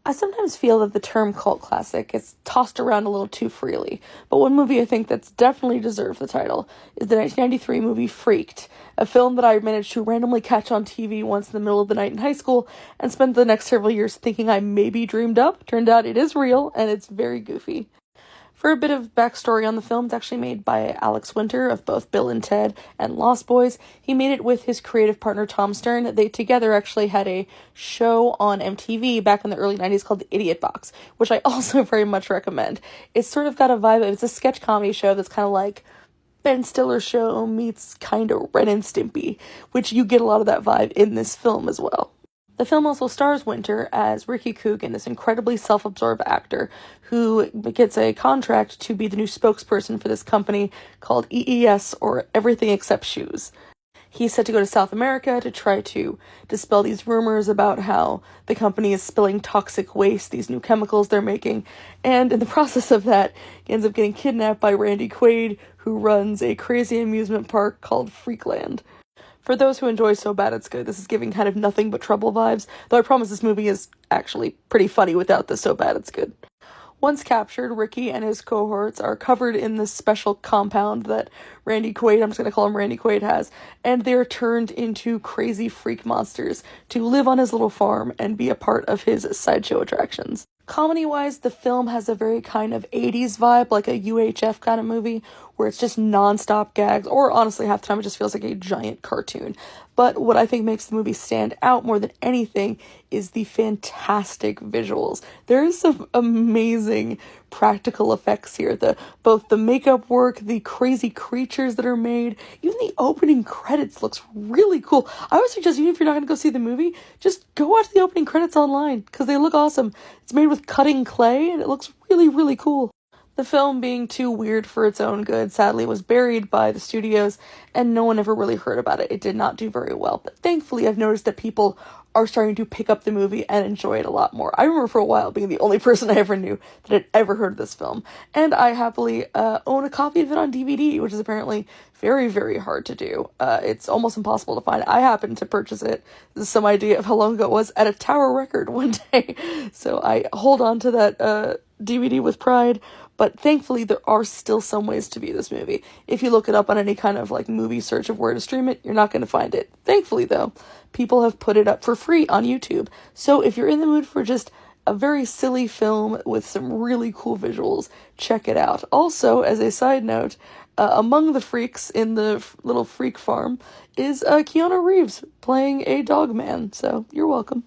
I sometimes feel that the term cult classic gets tossed around a little too freely, but one movie I think that's definitely deserved the title is the 1993 movie Freaked, a film that I managed to randomly catch on TV once in the middle of the night in high school and spent the next several years thinking I maybe dreamed up. Turned out it is real, and it's very goofy. For a bit of backstory on the film, it's actually made by Alex Winter of both Bill and Ted and Lost Boys. He made it with his creative partner Tom Stern. They together actually had a show on MTV back in the early 90s called The Idiot Box, which I also very much recommend. It's sort of got a vibe, it's a sketch comedy show that's kind of like Ben Stiller show meets kind of Ren and Stimpy, which you get a lot of that vibe in this film as well. The film also stars Winter as Ricky Coogan, this incredibly self-absorbed actor who gets a contract to be the new spokesperson for this company called EES, or Everything Except Shoes. He's set to go to South America to try to dispel these rumors about how the company is spilling toxic waste, these new chemicals they're making, and in the process of that, he ends up getting kidnapped by Randy Quaid, who runs a crazy amusement park called Freakland. For those who enjoy So Bad It's Good, this is giving kind of nothing but trouble vibes, though I promise this movie is actually pretty funny without the So Bad It's Good. Once captured, Ricky and his cohorts are covered in this special compound that Randy Quaid, I'm just going to call him Randy Quaid, has, and they're turned into crazy freak monsters to live on his little farm and be a part of his sideshow attractions. Comedy-wise, the film has a very kind of 80s vibe, like a UHF kind of movie, where it's just non-stop gags, or honestly, half the time it just feels like a giant cartoon. But what I think makes the movie stand out more than anything is the fantastic visuals. There is some amazing practical effects here. Both the makeup work, the crazy creatures that are made, even the opening credits looks really cool. I would suggest, even if you're not going to go see the movie, just go watch the opening credits online, because they look awesome. It's made with cutting clay, and it looks really, really cool. The film, being too weird for its own good, sadly was buried by the studios, and no one ever really heard about it. It did not do very well, but thankfully I've noticed that people are starting to pick up the movie and enjoy it a lot more. I remember for a while being the only person I ever knew that had ever heard of this film, and I happily own a copy of it on DVD, which is apparently very, very hard to do. It's almost impossible to find. I happened to purchase it, this is some idea of how long ago it was, at a Tower Record one day, so I hold on to that DVD with pride. But thankfully, there are still some ways to view this movie. If you look it up on any kind of like movie search of where to stream it, you're not going to find it. Thankfully, though, people have put it up for free on YouTube. So if you're in the mood for just a very silly film with some really cool visuals, check it out. Also, as a side note, among the freaks in the little freak farm is Keanu Reeves playing a dog man. So you're welcome.